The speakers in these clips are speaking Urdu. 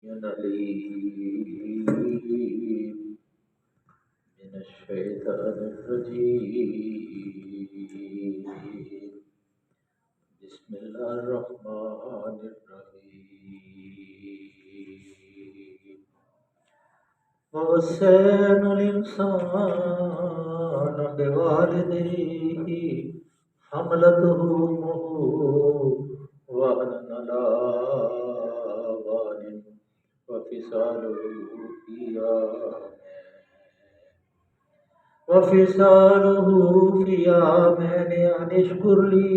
عليم من الشيطان الرجيم. بسم الله الرحمن الرحيم. ووصينا الإنسان بوالديه حملته أمه وهنا على وهن وفصاله في عامين أن اشكر لي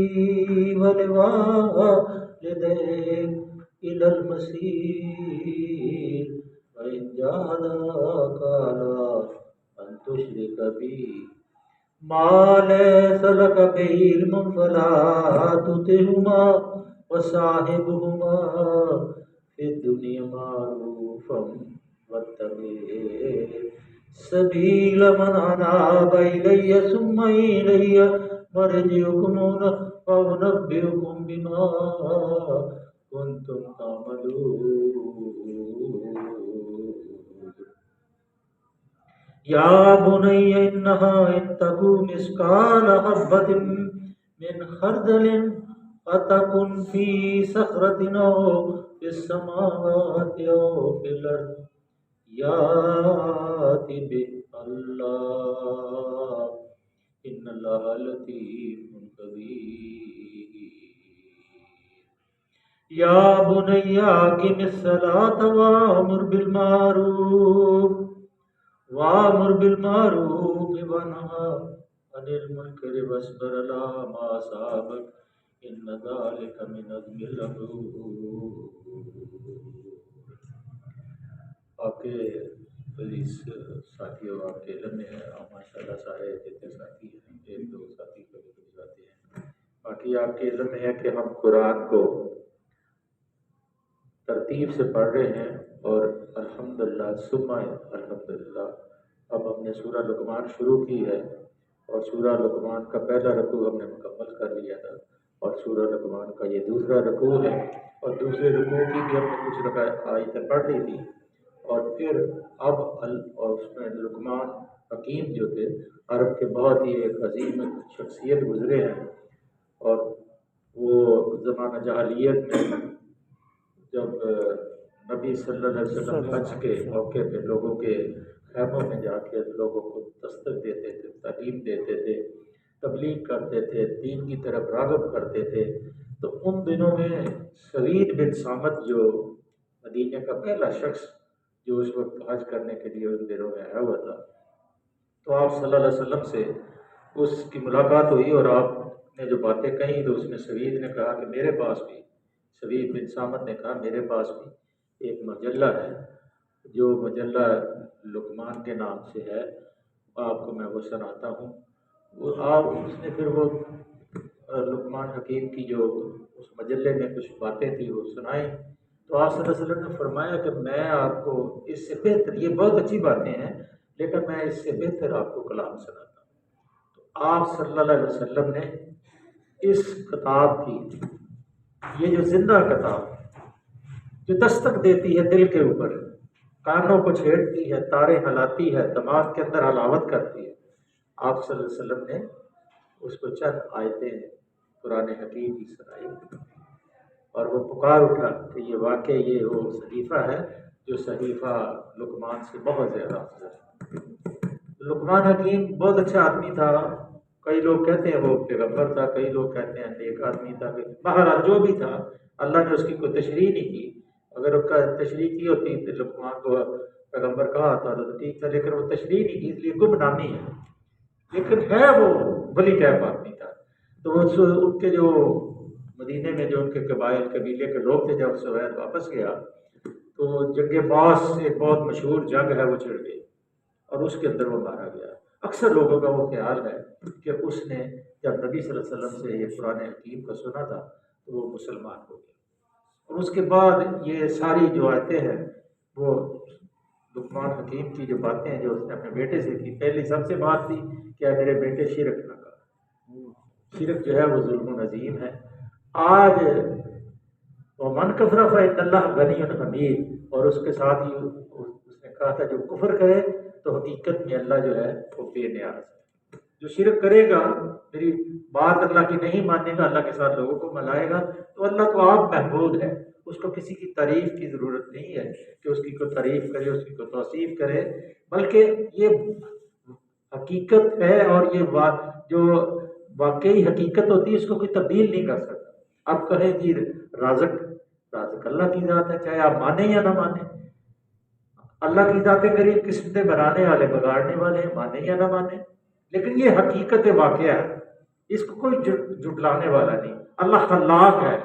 ولوالديك إلى المصير وإن جاهداك على أن تشرك بي ما ليس لك به علم فلا تطعهما وصاحبهما في الدنيا معروفا واتبع سبيل من أناب إلي ثم إلي مرجعكم فأنبئكم بما كنتم تعملون. یا بنی انہا ان تکو مثقال حبۃ من خردل فتکن فی صخرۃ او فی السماوات او فی الارض یأتی باللہ ان اللہ لطیف خبیر. یا بنی اقم الصلاۃ وامر بالمعروف ونهى عن المنكر واصبر على ما أصابك إن ذلك من عزم الأمور. آپ کے عزیز ساتھیوں، آپ کے علم میں ماشاء اللہ سارے جتنے ساتھی ہیں، ایک دو ساتھی کبھی کبھی جاتے ہیں، باقی آپ کے علم میں ہے کہ ہم قرآن کو ترتیب سے پڑھ رہے ہیں اور الحمدللہ ثم الحمدللہ اب ہم نے سورہ لقمان شروع کی ہے اور سورہ لقمان کا پہلا رکوع ہم نے مکمل کر لیا تھا اور سورہ لقمان کا یہ دوسرا رکوع ہے اور دوسرے رکوع کی بھی ہم نے کچھ آیتیں پڑھ لی تھی اور پھر اب اور اس میں لقمان حکیم جو تھے عرب کے بہت ہی ایک عظیم شخصیت گزرے ہیں اور وہ زمانہ جاہلیت میں جب نبی صلی اللہ علیہ وسلم حج کے موقع پہ لوگوں کے خیموں میں جا کے لوگوں کو دستک دیتے تھے، تعلیم دیتے تھے، تبلیغ کرتے تھے، دین کی طرف راغب کرتے تھے، تو ان دنوں میں سوید بن صامت جو مدینہ کا پہلا شخص جو اس وقت حج کرنے کے لیے ان دنوں میں آیا ہوا تھا، تو آپ صلی اللہ علیہ وسلم سے اس کی ملاقات ہوئی اور آپ نے جو باتیں کہیں تو اس میں سوید نے کہا کہ میرے پاس بھی، سوید بن صامت نے کہا میرے پاس بھی ایک مجلہ ہے جو مجلہ لقمان کے نام سے ہے، آپ کو میں وہ سناتا ہوں. وہ آپ اس نے پھر وہ لقمان حکیم کی جو اس مجلے میں کچھ باتیں تھیں وہ سنائیں تو آپ صلی اللہ علیہ وسلم نے فرمایا کہ میں آپ کو اس سے بہتر، یہ بہت اچھی باتیں ہیں لیکن میں اس سے بہتر آپ کو کلام سناتا ہوں. تو آپ صلی اللہ علیہ وسلم نے اس کتاب کی، یہ جو زندہ کتاب جو دستک دیتی ہے دل کے اوپر، کانوں کو چھیڑتی ہے، تاریں ہلاتی ہے، دماغ کے اندر حلاوت کرتی ہے، آپ صلی اللہ علیہ وسلم نے اس کو چند آیتیں قرآن حکیم کی سنائی اور وہ پکار اٹھا کہ یہ واقعی یہ وہ صحیفہ ہے جو صحیفہ لقمان سے بہت زیادہ افضل ہے. لقمان حکیم بہت اچھا آدمی تھا، کئی لوگ کہتے ہیں وہ پیغمبر تھا، کئی لوگ کہتے ہیں نیک آدمی تھا، بہرحال جو بھی تھا اللہ نے اس کی کوئی تشریح نہیں کی. اگر اس کا تشریح کی ہوتی تو لقمان کو پیغمبر کہا تھا تو ٹھیک تھا، لیکن وہ تشریح نہیں کی اس لیے گم نامی ہے، لیکن ہے وہ ولی ٹائپ آدمی تھا. تو وہ ان کے جو مدینے میں جو ان کے قبیلے کے لوگ تھے، جب سوید واپس گیا تو جنگ باس سے بہت مشہور جنگ ہے وہ چھڑ گئی اور اس کے اندر وہ مارا گیا. اکثر لوگوں کا وہ خیال ہے کہ اس نے جب نبی صلی اللہ علیہ وسلم سے یہ قرآن حکیم کو سنا تھا تو وہ مسلمان ہو گیا اور اس کے بعد یہ ساری جو آیتیں ہیں وہ لقمان حکیم کی جو باتیں ہیں جو اس نے اپنے بیٹے سے کی. پہلی سب سے بات تھی کہ میرے بیٹے شرک نہ کر، شرک جو ہے وہ ظلم و عظیم ہے. آج ومن کفر فإن اللہ غنی حمید، اور اس کے ساتھ ہی اس نے کہا تھا جو کفر کرے تو حقیقت میں اللہ جو ہے وہ بے نیاز ہے، جو شرک کرے گا، میری بات اللہ کی نہیں مانے گا، اللہ کے ساتھ لوگوں کو ملائے گا، تو اللہ تو آپ محمود ہے، اس کو کسی کی تعریف کی ضرورت نہیں ہے کہ اس کی کوئی تعریف کرے، اس کی کوئی توصیف کرے، بلکہ یہ حقیقت ہے، اور یہ جو واقعی حقیقت ہوتی ہے اس کو کوئی تبدیل نہیں کر سکتا۔ اب کہیں جی رازق اللہ کی ذات ہے، چاہے آپ مانیں یا نہ مانیں، اللہ کی ذات قریب قسمتیں بنانے والے بگاڑنے والے ہیں، مانیں یا نہ مانیں، لیکن یہ حقیقت واقعہ ہے، اس کو کوئی جھٹلانے والا نہیں۔ اللہ خلاق ہے،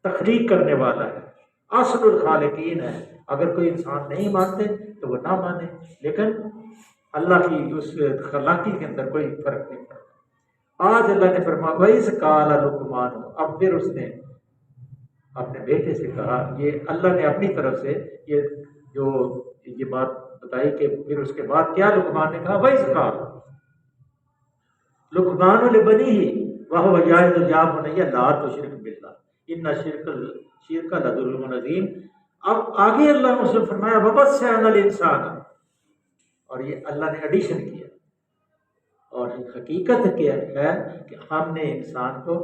تخلیق کرنے والا ہے، اصل الخالقین ہے۔ اگر کوئی انسان نہیں مانتے تو وہ نہ مانے، لیکن اللہ کی اس خلاقی کے اندر کوئی فرق نہیں پڑتا۔ آج اللہ نے فرمایا وَإِذْ قَالَ لُقْمَانُ، اب پھر اس نے اپنے بیٹے سے کہا، یہ اللہ نے اپنی طرف سے یہ بات بتائی کہ پھر اس کے بعد کیا لقمان نے کہا، وَإِذْ قَالَ لقمان لِبَنِيهِ وَهُوَ يَعِظُهُ يَا بُنَيَّ لَا تُشْرِكْ بِاللَّهِ إِنَّ الشِّرْكَ لَظُلْمٌ عَظِيمٌ۔ اب آگے اللہ نے اسے فرمایا وَوَصَّيْنَا الْإِنسَانَ، اور یہ اللہ نے ایڈیشن کیا، اور حقیقت کیا ہے کہ ہم نے انسان کو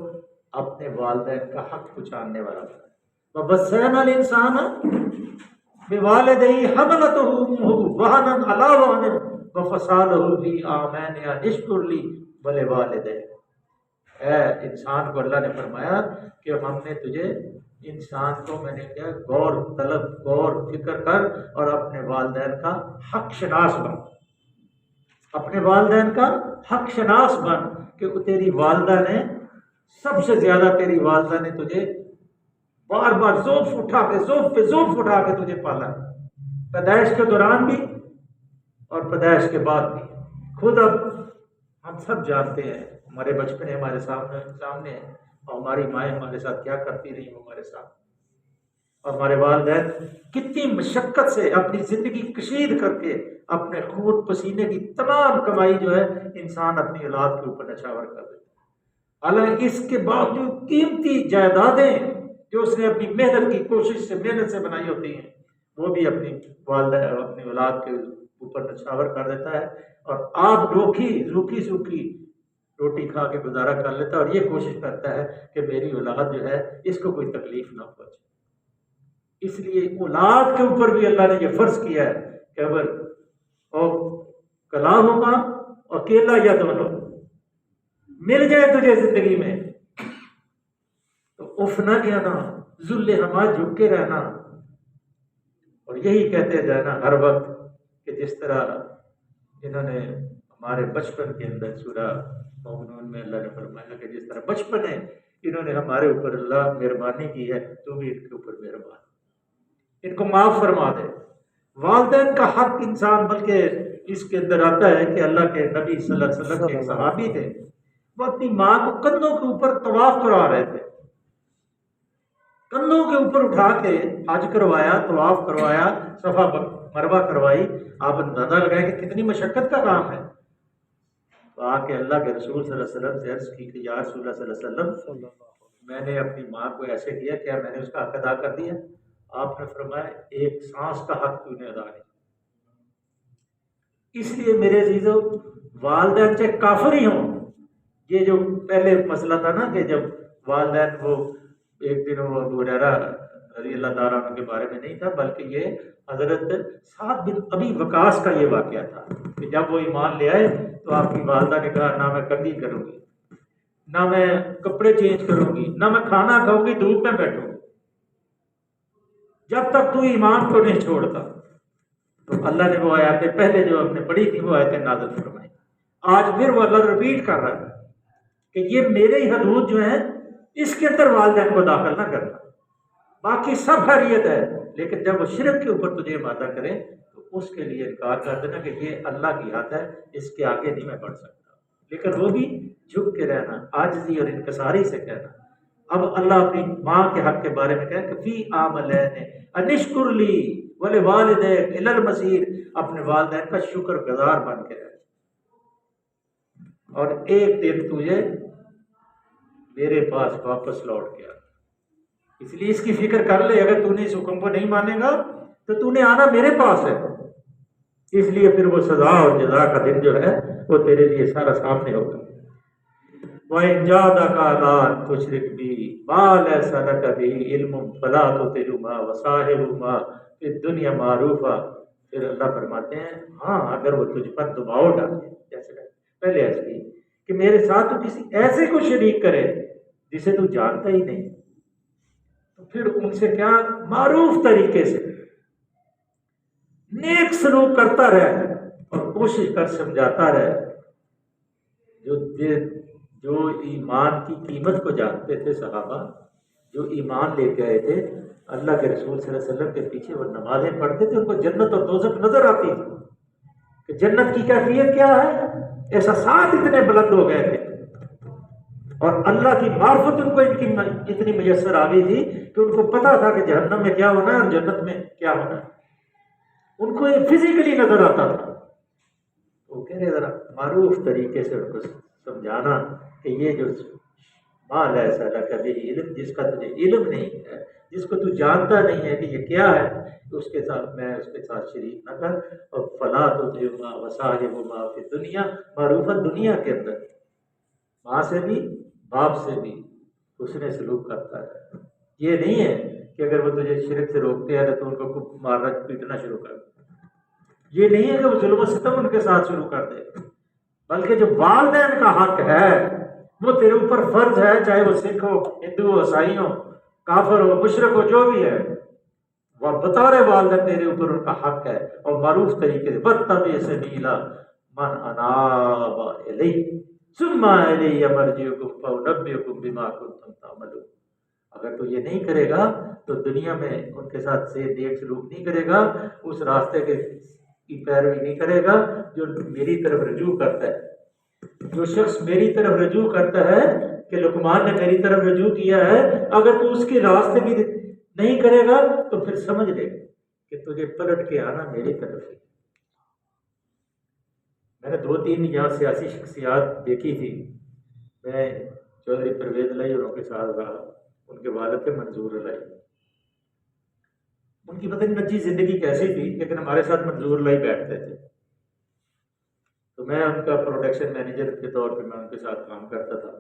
اپنے والدین کا حق پہنچانے والا بنایا۔ وَوَصَّيْنَا الْإِنسَانَ بِوَالِدَيْهِ حَمَلَتْهُ أُمُّهُ وَهْنًا عَلَىٰ وَهْنٍ وَفِصَالُهُ فِي عَامَيْنِ أَنِ اشْكُرْ لِي وَلِوَالِدَيْكَ۔ اے انسان کو اللہ نے فرمایا کہ ہم نے تجھے، انسان کو میں نے کیا، غور فکر کر اور اپنے والدین کا حق شناس بن، اپنے والدین کا حق شناس بن، کہ تیری والدہ نے سب سے زیادہ، تیری والدہ نے تجھے بار بار ذوف پہ ذوف اٹھا کے تجھے پالا، پیدائش کے دوران بھی اور پیدائش کے بعد بھی۔ خود اب ہم سب جانتے ہیں، ہمارے بچپنے ہمارے سامنے ہیں، اور ہماری مائیں ہمارے ساتھ کیا کرتی رہی ہمارے ساتھ، اور ہمارے والدین کتنی مشقت سے اپنی زندگی کشید کر کے اپنے خون پسینے کی تمام کمائی جو ہے انسان اپنی اولاد کے اوپر نچھاور کر دیتا ہے۔ حالانکہ اس کے باوجود قیمتی جائیدادیں جو اس نے اپنی محنت کی کوشش سے، محنت سے بنائی ہوتی ہیں، وہ بھی اپنی والدہ، اپنی اولاد کے اوپر نچھاور کر دیتا ہے، اور آپ روکھی سوکھی روٹی کھا کے گزارا کر لیتا ہے، اور یہ کوشش کرتا ہے کہ میری اولاد جو ہے اس کو کوئی تکلیف نہ پہنچے۔ اس لیے اولاد کے اوپر بھی اللہ نے یہ فرض کیا ہے کہ اگر کلاہما، اکیلا یا دونوں مل جائے تجھے زندگی میں تو اف نہ کہنا، ذل ہما جھک کے رہنا، اور یہی کہتے جانا ہر وقت کہ جس طرح انہوں نے ہمارے بچپن کے اندر سورہ مومنون میں اللہ نے فرمایا کہ جس طرح بچپن ہے انہوں نے ہمارے اوپر اللہ مہربانی کی ہے، تو بھی ان کے اوپر مہربان، ان کو معاف فرما دے۔ والدین کا حق انسان، بلکہ اس کے اندر آتا ہے کہ اللہ کے نبی صلی اللہ علیہ وسلم کے ایک صحابی تھے، وہ اپنی ماں کو کندھوں کے اوپر طواف کروا رہے تھے، کندھوں کے اوپر اٹھا کے حج کروایا، طواف کروایا، صفا مروہ کروائی۔ آپ اندازہ لگائیں کہ کتنی مشقت کا کام ہے۔ تو آ کے اللہ کے رسول صلی اللہ علیہ وسلم سے عرض کی کہ یا رسول اللہ صلی اللہ علیہ وسلم، میں نے اپنی ماں کو ایسے کیا، کیا میں نے اس کا حق ادا کر دیا؟ آپ نے فرمایا ایک سانس کا حق تو نے ادا نہیں۔ اس لیے میرے عزیزو، والدین چاہے کافر ہی ہوں، یہ جو پہلے مسئلہ تھا نا کہ جب والدین، وہ ایک دن وہ ابو ہریرہ رضی اللہ تعالیٰ عنہ کے بارے میں نہیں تھا، بلکہ یہ حضرت سعد بن ابی وقاص کا یہ واقعہ تھا کہ جب وہ ایمان لے آئے تو آپ کی والدہ نے کہا نہ میں کنگھی کروں گی، نہ میں کپڑے چینج کروں گی، نہ میں کھانا کھاؤں گی، دھوپ میں بیٹھوں گی جب تک تو ایمان کو نہیں چھوڑتا۔ تو اللہ نے وہ آیاتیں پہلے جو ہم نے پڑھی تھی وہ آیتیں نازل فرمائی۔ آج پھر وہ اللہ رپیٹ کر رہا ہے کہ یہ میرے ہی حدود جو ہیں اس کے اندر والدین کو داخل نہ کرنا، باقی سب خیریت ہے، لیکن جب وہ شرک کے اوپر تجھے مادہ کرے تو اس کے لیے انکار کر دینا کہ یہ اللہ کی حد ہے، اس کے آگے نہیں میں بڑھ سکتا، لیکن وہ بھی جھک کے رہنا، عاجزی اور انکساری سے کہنا۔ اب اللہ اپنی ماں کے حق کے بارے میں کہے کہ فی عاملین ان اشکر لی ولوالدیک الی المصیر، اپنے والدین کا شکر گزار بن کے رہے، اور ایک دن تجھے میرے پاس واپس لوٹ گیا۔ اس لیے اس کی فکر کر لے، اگر تو نے اس حکم کو نہیں مانے گا تو تو نے آنا میرے پاس ہے، اس لیے پھر وہ سزا اور جزا کا دن جو ہے وہ تیرے لیے سارا سامنے ہوگا۔ وَإِن جَاهَدَاكَ عَلَىٰ أَن تُشْرِكَ بِي مَا لَيْسَ لَكَ بِهِ عِلْمٌ فَلَا تُطِعْهُمَا وَصَاحِبْهُمَا فِي الدُّنْيَا مَعْرُوفًا۔ پھر اللہ فرماتے ہیں ہاں اگر وہ تجھ پر دباؤ ڈالے، جیسے پہلے ایسے ہی کہ میرے ساتھ تو کسی ایسے کو شریک کرے جسے تو جانتا ہی نہیں، تو پھر ان سے کیا معروف طریقے سے نیک سلوک کرتا رہے اور کوشش کر سمجھاتا رہے۔ جو ایمان کی قیمت کو جانتے تھے صحابہ، جو ایمان لے کے آئے تھے اللہ کے رسول صلی اللہ علیہ وسلم کے پیچھے، وہ نمازیں پڑھتے تھے، ان کو جنت اور دوزخ نظر آتی تھی کہ جنت کی کیفیت کیا ہے، احساسات اتنے بلند ہو گئے تھے، اور اللہ کی معرفت ان کو ان کی اتنی میسر آ گئی تھی کہ ان کو پتا تھا کہ جہنم میں کیا ہونا ہے اور جنت میں کیا ہونا ہے، ان کو یہ فزیکلی نظر آتا تھا۔ وہ کہہ رہے ذرا معروف طریقے سے ان کو سمجھانا کہ یہ جو ما لیس لک بہ علم، جس کا تجھے علم نہیں ہے، جس کو تو جانتا نہیں ہے کہ یہ کیا ہے، تو اس کے ساتھ شریک نہ کر، اور فلا تطعهما وصاحبهما فی الدنیا معروفا، دنیا کے اندر ماں سے بھی باپ سے بھی حسن سلوک کرتا ہے۔ یہ نہیں ہے کہ اگر وہ تجھے شرک سے روکتے ہیں تو ان کو مارنا پیٹنا شروع کر دے، یہ نہیں ہے کہ وہ ظلم و ستم ان کے ساتھ شروع کر دے، بلکہ جو والدین کا حق ہے وہ تیرے اوپر فرض ہے، چاہے وہ سکھ ہو، ہندو ہو، عیسائی ہو، کافر ہو، مشرک ہو، جو بھی ہے، وہ بطور والدین تیرے اوپر ان کا حق ہے، اور معروف طریقے سے واتبع سبیل من اناب الی ثم الی مرجعکم فانبئکم بما کنتم تعملون۔ اگر تو یہ نہیں کرے گا تو دنیا میں ان کے ساتھ سے نیک سلوک نہیں کرے گا، اس راستے کی پیروی نہیں کرے گا جو میری طرف رجوع کرتا ہے۔ جو شخص میری طرف رجوع کرتا ہے کہ لقمان نے میری طرف رجوع کیا ہے، اگر تو اس کی راستے کی نہیں کرے گا تو پھر سمجھ لے کہ تجھے پلٹ کے آنا میری طرف ہے۔ میں نے 2-3 یہاں سیاسی شخصیات دیکھی تھی، میں چودھری پرویز الہی اور ان کے ساتھ رہا، ان کے والد تھے منظور الہی، ان کی پتہ نہیں نجی زندگی کیسی تھی، لیکن ہمارے ساتھ منظور الہی بیٹھتے تھے، تو میں ان کا پروڈکشن مینیجر کے طور پہ میں ان کے ساتھ کام کرتا تھا۔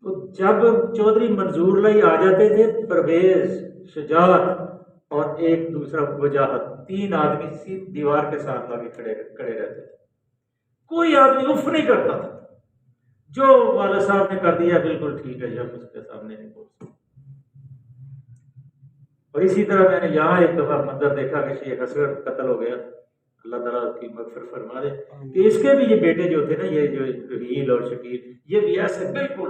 تو جب چودھری منظور الہی آ جاتے تھے، پرویز، شجاعت اور ایک دوسرا وجاہت، 3 آدمی سی دیوار کے ساتھ لا کے کھڑے رہتے تھے، کوئی آدمی اف نہیں کرتا تھا، جو والد صاحب نے کر دیا بالکل ٹھیک ہے، ہم اس کے سامنے نہیں بول سکتے۔ اور اسی طرح میں نے یہاں ایک دفعہ منظر دیکھا کہ شیخ اصغر قتل ہو گیا، اللہ تعالیٰ کی مغفرت فرما دے، کہ اس کے بھی یہ بیٹے جو تھے نا، یہ جو رحیل اور شکیل، یہ بھی ایسے بالکل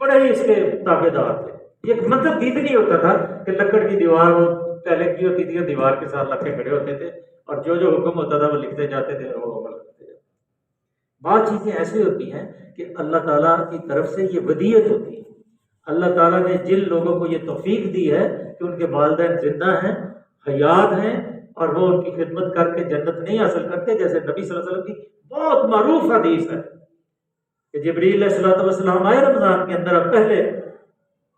بڑے ہی اس کے تابع دار تھے۔ یہ مطلب گیت نہیں ہوتا تھا کہ لکڑ کی دیوار وہ پہلے کی ہوتی تھی، دیوار کے ساتھ لگ کے کھڑے ہوتے تھے اور جو حکم ہوتا تھا وہ لکھتے جاتے تھے اور وہ عمل کرتے جاتے۔ بعض چیزیں ایسی ہوتی ہیں کہ اللہ تعالیٰ کی طرف سے یہ ودیت ہوتی ہے، اللہ تعالیٰ نے جن لوگوں کو یہ توفیق دی ہے کہ ان کے والدین زندہ ہیں، حیات ہیں، اور وہ ان کی خدمت کر کے جنت نہیں حاصل کرتے، جیسے نبی صلی اللہ علیہ وسلم کی بہت معروف حدیث ہے کہ جبریل علیہ السلام آئے رمضان کے اندر، اب پہلے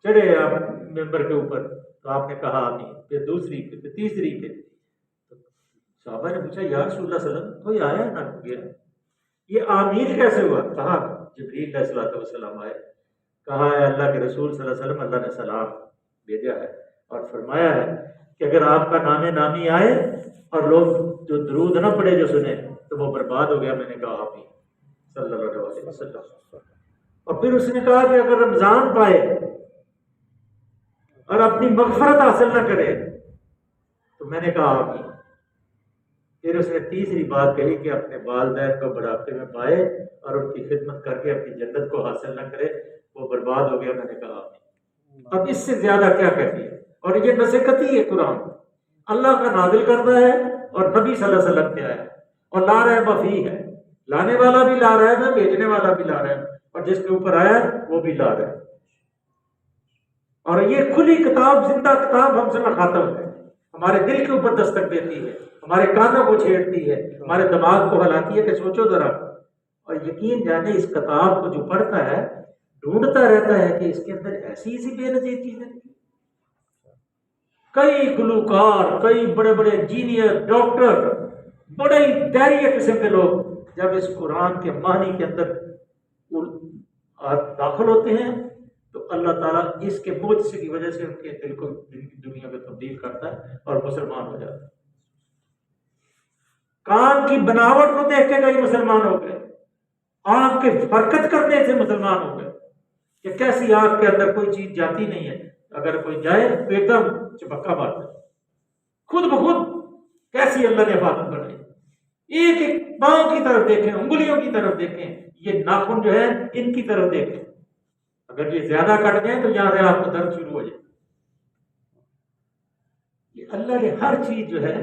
چڑھے آپ ممبر کے اوپر تو آپ نے کہا آمین، پھر دوسری پہ تیسری پہ، صحابہ نے پوچھا یا رسول اللہ صلی اللہ علیہ وسلم کوئی آیا نہ گیا، یہ آمین کیسے ہوا؟ کہا جبریل علیہ السلام آئے، کہا ہے اللہ کے رسول صلی اللہ علیہ وسلم اللہ نے سلام بھیجا ہے اور فرمایا ہے کہ اگر آپ کا نام نامی آئے اور لوگ جو درود نہ پڑھے جو سنے تو وہ برباد ہو گیا۔ میں نے کہا آمین صلی اللہ علیہ وسلم۔ اور پھر اس نے کہا کہ اگر رمضان پائے اور اپنی مغفرت حاصل نہ کرے تو میں نے کہا آمین۔ پھر اس نے تیسری بات کہی کہ اپنے والدین کو بڑھاپے میں پائے اور ان کی خدمت کر کے اپنی جنت کو حاصل نہ کرے وہ برباد ہو گیا۔ میں نے کہا آمین۔ اب اس سے زیادہ کیا کہتی ہے؟ اور یہ نصیحتی ہے، قرآن اللہ کا نازل کرتا ہے اور نبی صلی اللہ علیہ وسلم پہ آیا، اور لا ریب فیہ ہے، لانے والا بھی لا ریب ہے، بھیجنے والا بھی لا ریب، اور جس کے اوپر آیا وہ بھی لا ریب، اور یہ کھلی کتاب، زندہ کتاب ہم سے مخاطب ہے، ہمارے دل کے اوپر دستک دیتی ہے، ہمارے کانوں کو چھیڑتی ہے، ہمارے دماغ کو ہلاتی ہے کہ سوچو ذرا، اور یقین جانے اس کتاب کو جو پڑھتا ہے ڈھونڈتا رہتا ہے کہ اس کے اندر ایسی بے نظیر چیزیں نہیں۔ کئی گلوکار، کئی بڑے بڑے انجینئر، ڈاکٹر، بڑے ہی دائرہ قسم کے لوگ جب اس قرآن کے معنی کے اندر داخل ہوتے ہیں تو اللہ تعالیٰ اس کے معجزے کی وجہ سے ان کے دل کو دنیا میں تبدیل کرتا ہے اور مسلمان ہو جاتا ہے۔ کان کی بناوٹ کو دیکھ کے کئی مسلمان ہو گئے، آنکھ کے حرکت کرنے سے مسلمان ہو گئے کہ کیسی آنکھ کے اندر کوئی چیز جاتی نہیں ہے، اگر کوئی جائے تو ایک دم چپکا بات ہے، خود بخود کیسی اللہ نے حفاظت بنائی۔ ایک ایک پاؤں کی طرف دیکھیں، انگلیوں کی طرف دیکھیں، یہ ناخن جو ہے ان کی طرف دیکھیں، اگر یہ زیادہ کٹ جائیں تو یہاں سے آپ کو درد شروع ہو جائے۔ یہ اللہ نے ہر چیز جو ہے،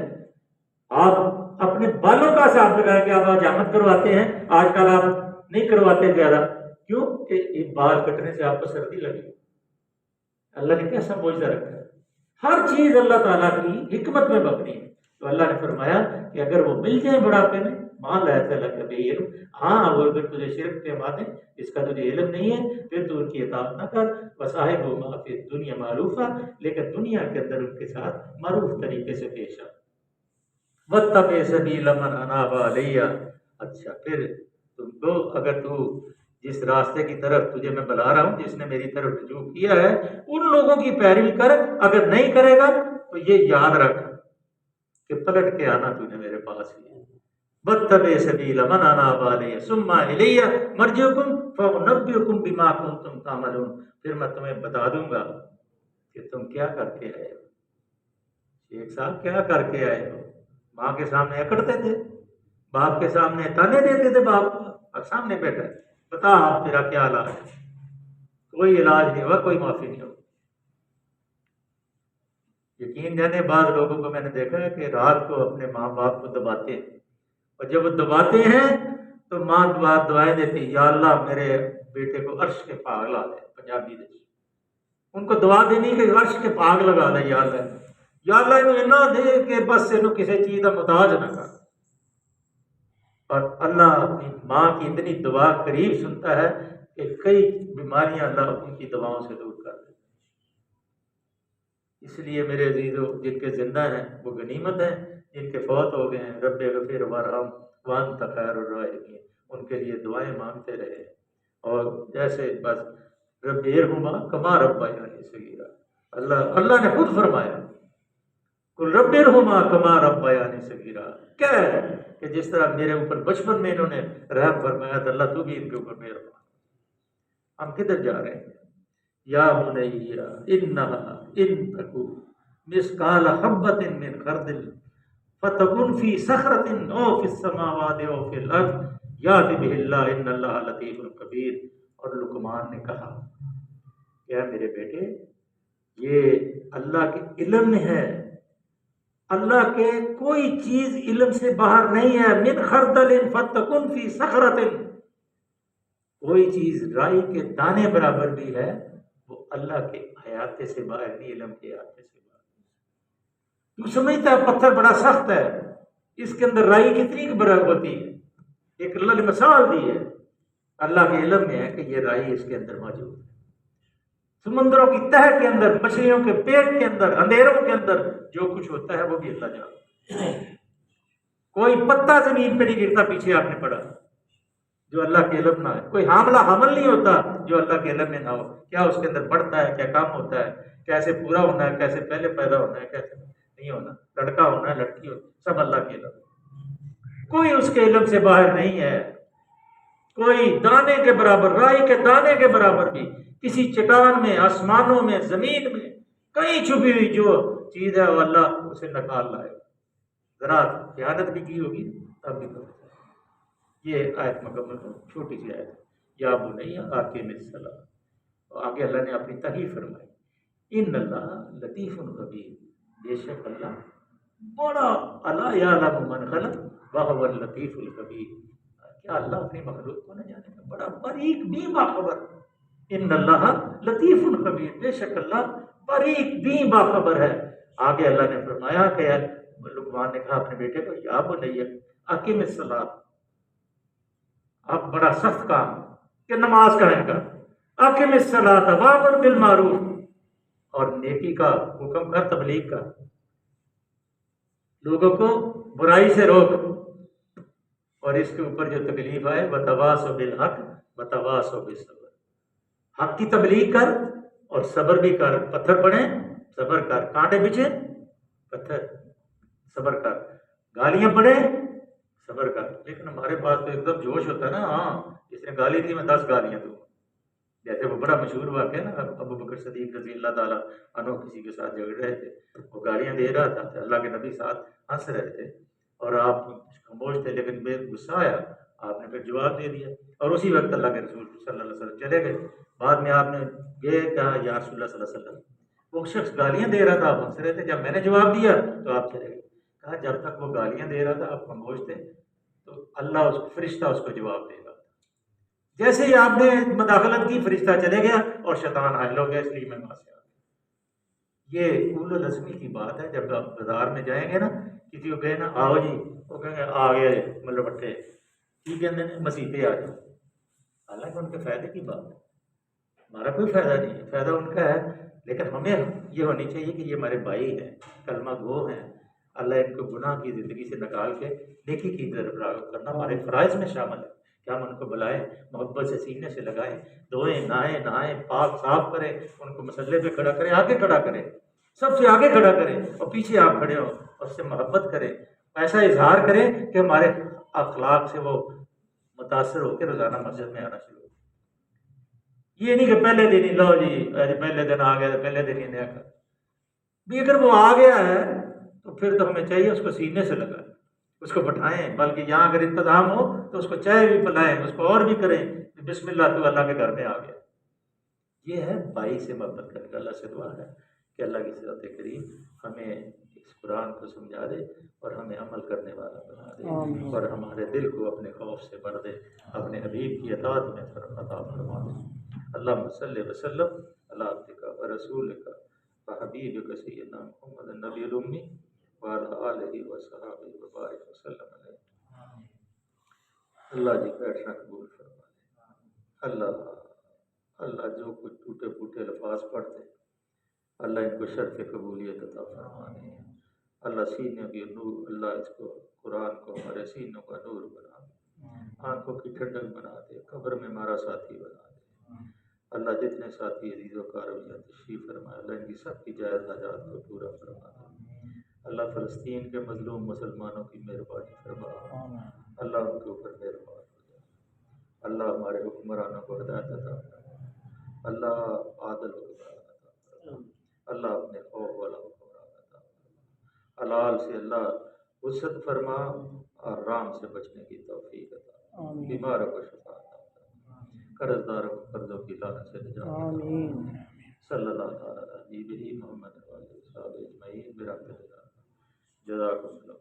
آپ اپنے بالوں کا حساب لگائیں کہ آپ آج حجامت کرواتے ہیں، آج کل آپ نہیں کرواتے زیادہ، کیوں کہ یہ بال کٹنے سے آپ کو سردی لگی۔ اللہ نے کیسا معجزہ رکھا ہے، ہر چیز اللہ تعالیٰ کی حکمت میں مبنی ہے۔ تو اللہ نے فرمایا کہ اگر وہ مل جائیں بڑھاپے میں، مان لا کا بے علم، ہاں وہ اگر تجھے شرک پہ مانے، اس کا تجھے علم نہیں ہے، پھر تو ان کی اطاعت نہ کر، وصاحبہما فی الدنیا معروفا، لیکن دنیا کے اندر ان کے ساتھ معروف طریقے سے پیش آ۔ واتبع سبیل من اناب الی، اچھا پھر تم کو اگر تو جس راستے کی طرف تجھے میں بلا رہا ہوں، جس نے میری طرف رجوع کیا ہے، ان لوگوں کی پیروی کر، اگر نہیں کرے گا تو یہ یاد رکھ کہ پلٹ کے آنا تو نے میرے پاس ہی ہے۔ واتبع سبیل من اناب الی ثم الی مرجعکم فانبئکم بما کنتم تعملون، پھر میں تمہیں بتا دوں گا کہ تم کیا کر کے آئے ہو۔ شیخ صاحب کیا کر کے آئے ہو؟ ماں کے سامنے اکڑتے تھے، باپ کے سامنے تانے دیتے تھے، باپ اور سامنے بیٹھا ہے، بتا آپ تیرا کیا علاج ہے؟ کوئی علاج نہیں ہوا، کوئی معافی نہیں ہوا۔ یقین جانے بعض لوگوں کو میں نے دیکھا ہے کہ رات کو اپنے ماں باپ کو دباتے ہیں، اور جب وہ دباتے ہیں تو ماں دعائیں دیتی، یا اللہ میرے بیٹے کو عرش کے پاگ لا دے، پنجابی دے ان کو دعا دینی کہ عرش کے پاگ لگا دے، یا اللہ انہوں نہ دے کہ بس انہوں کسی چیز کا محتاج نہ کر۔ اور اللہ اپنی ماں کی اتنی دعا قریب سنتا ہے کہ کئی بیماریاں اللہ ان کی دعاؤں سے دور کر دیتا ہے۔ اس لیے میرے عزیزو، جن کے زندہ ہیں وہ غنیمت ہیں، جن کے فوت ہو گئے ہیں رب اغفر وارحم وانت خیر الراحمین، ان کے لیے دعائیں مانگتے رہے، اور جیسے بس رب ارحمہما کما ربیانی صغیرا، اللہ نے خود فرمایا قل رب ارحمہما کما ربیانی صغیرا، کیا ہے کہ جس طرح میرے اوپر بچپن میں انہوں نے رحم فرمایا تو اللہ تو بھی ان کے اوپر مہربان۔ ہم کدھر جا رہے ہیں؟ یا بنی انہا ان تکو مثقال حبۃ من خردل فتکن فی صخرۃ او فی السماوات او فی الارض یأتی بہ اللہ ان اللہ لطیف خبیر۔ اور لقمان نے کہا کیا میرے بیٹے، یہ اللہ کے علم میں ہے، اللہ کے کوئی چیز علم سے باہر نہیں ہے، من خردل فتکن فی صخرۃ، کوئی چیز رائی کے دانے برابر بھی ہے، وہ اللہ کے حیاتے سے باہر نہیں، علم کے حیاتے سے باہر۔ تو سمجھتا ہے پتھر بڑا سخت ہے، اس کے اندر رائی کتنی برابر ہوتی ہے، ایک اللہ نے مثال دی ہے، اللہ کے علم میں ہے کہ یہ رائی اس کے اندر موجود ہے۔ سمندروں کی تہہ کے اندر، مچھلیوں کے پیٹ کے اندر، اندھیروں کے اندر جو کچھ ہوتا ہے وہ بھی اللہ جانتا ہے۔ کوئی پتا زمین پہ نہیں گرتا پیچھے آپ نے پڑھا جو اللہ کے علم نہ ہے، کوئی حاملہ حمل نہیں ہوتا جو اللہ کے علم میں نہ ہو، کیا اس کے اندر بڑھتا ہے، کیا کام ہوتا ہے، کیسے پورا ہونا ہے، کیسے پہلے پیدا ہونا ہے، کیسے نہیں ہونا، لڑکا ہونا ہے، لڑکی ہونا، سب اللہ کے علم، کوئی اس کے علم سے باہر نہیں ہے۔ کوئی دانے کے برابر، رائی کے دانے کے برابر بھی کسی چٹان میں، آسمانوں میں، زمین میں کہیں چھپی ہوئی جو چیز ہے وہ اللہ اسے نکال لائے، ذرا خیانت بھی کی ہوگی تب بھی کرے۔ یہ آیت مکمل ہے، چھوٹی سی آیت، یا بنی اقیم الصلاۃ، اور آگے اللہ نے اپنی تعریف فرمائی، ان اللہ لطیف خبیر، بے شک اللہ بڑا، الا یعلم من خلق وهو اللطیف الخبیر، کیا اللہ اپنی مخلوق کو نہ جانے گا، بڑا باریک بھی باخبر، ان اللہ لطیف خبیر، بے شک اللہ باریک بھی باخبر ہے۔ آگے اللہ نے فرمایا کہ لقمان نے کہا اپنے بیٹے کو، یا بنی اقیم الصلاۃ، اب بڑا سخت کام کہ نماز قائم کر، اقیم الصلاۃ وامر بالمعروف، اور نیکی کا حکم کر، تبلیغ کا، لوگوں کو برائی سے روک، اور اس کے اوپر جو تکلیف آئے وتواصوا بالحق وتواصوا بالصبر، حق کی تبلیغ کر اور صبر بھی کر، پتھر پڑے صبر کر، کانٹے بچھے پتھر صبر کر، گالیاں پڑے صبر کر۔ لیکن ہمارے پاس تو ایک دم جوش ہوتا ہے نا، ہاں اس نے گالی دی میں 10 گالیاں دوں، جیسے وہ بڑا مشہور واقعہ ہے نا، ابو بکر صدیق رضی اللہ تعالیٰ عنہ کسی کے ساتھ جھگڑ رہے تھے، وہ گالیاں دے رہا تھا، اللہ کے نبی ساتھ ہنس رہے تھے اور آپ خاموش تھے، لیکن بے غصہ آیا، آپ نے پھر جواب دے دیا، اور اسی وقت اللہ کے رسول صلی اللہ علیہ وسلم چلے گئے۔ بعد میں آپ نے یہ کہا یا رسول اللہ صلی اللہ علیہ وسلم، وہ شخص گالیاں دے رہا تھا، آپ ہنس رہے تھے، جب میں نے جواب دیا تو آپ چلے گئے۔ کہا جب تک وہ گالیاں دے رہا تھا آپ خاموش تھے تو اللہ اس فرشتہ اس کو جواب دے گا، جیسے ہی آپ نے مداخلت کی فرشتہ چلے گیا اور شیطان حائل ہو گیا، اس لیے میں وہاں سے آ گیا۔ یہ اولو العزمی کی بات ہے۔ جب آپ بازار میں جائیں گے نا، کسی کو کہیں نا آؤ جی، وہ کہیں گے آ گئے مطلب بٹھے، کی کہتے ہیں مسیحے آ جاؤ، حالانکہ ان کے فائدے کی بات ہے، ہمارا کوئی فائدہ نہیں ہے، فائدہ ان کا ہے، لیکن ہمیں یہ ہونی چاہیے کہ یہ ہمارے بھائی ہیں، کلمہ گو ہیں، اللہ ان کو گناہ کی زندگی سے نکال کے نیکی کی طرف راغب کرنا ہمارے فرائض میں شامل ہے کہ ہم ان کو بلائیں، محبت سے سینے سے لگائیں، دھوئیں نہائیں پاک صاف کریں، ان کو مسلے پہ کھڑا کریں، آگے کھڑا کریں، سب سے آگے کھڑا کریں اور پیچھے آپ کھڑے ہوں اور اس سے محبت کریں، ایسا اظہار کریں کہ ہمارے اخلاق سے وہ متاثر ہو کے روزانہ مسجد میں آنا شروع ہو۔ یہ نہیں کہ پہلے دن ہی لو جی پہلے دن آ گیا تو پہلے دن ہی نیا کر بھی، اگر وہ آ گیا ہے تو پھر تو ہمیں چاہیے اس کو سینے سے لگائیں، اس کو بٹھائیں، بلکہ یہاں اگر انتظام ہو تو اس کو چائے بھی پلائیں، اس کو اور بھی کریں، بسم اللہ تو اللہ کے گھر میں آ گیا۔ یہ ہے بھائی سے محبت کرنے کا۔ اللہ سے دعا ہے کہ اللہ کی ذات کریم ہمیں اس قرآن کو سمجھا دے اور ہمیں عمل کرنے والا بنا دے، اور ہمارے دل کو اپنے خوف سے بھر دے، اپنے حبیب کی اطاعت میں عطا فرما دے۔ اللہم صلی وسلم علی عبدک و رسولک و حبیبک سیدنا محمد النبی الامی وعلی آلہ و صحابہ وبارک وسلم علیہ۔ اللہ جی بیٹھنا قبول فرما دے۔ اللہ جو کچھ ٹوٹے پھوٹے الفاظ پڑھتے اللہ ان کو شرط قبولیت عطا فرما دے۔ اللہ سینوں کی نور، اللہ اس کو قرآن کو ہمارے سینوں کا نور بنا دے، آنکھوں کی ٹھنڈک بنا دے، قبر میں ہمارا ساتھی بنا دے۔ اللہ جتنے ساتھی عزیز و کارویہ تشریف فرمائے، اللہ ان کی سب کی جائز حاجات کو پورا فرما دے۔ اللہ فلسطین کے مظلوم مسلمانوں کی مہربانی فرما، اللہ ان کے اوپر مہربان ہو جائے۔ اللہ ہمارے حکمرانوں کو ہدایت عطا فرما، اللہ عادل حکمران عطا فرما، اللہ اپنے خوف والا حکمران عطا فرما، حلال سے اللہ وسعت فرما اور رام سے بچنے کی توفیق عطا فرما، بیماروں کو شفا عطا فرما، قرض داروں کو قرضوں کی لعنت سے نجات عطا فرما۔ صلی اللہ تعالیٰ علیہ محمد و آلہ وصحبہ اجمعین برحمتک۔ جزاکم اللہ۔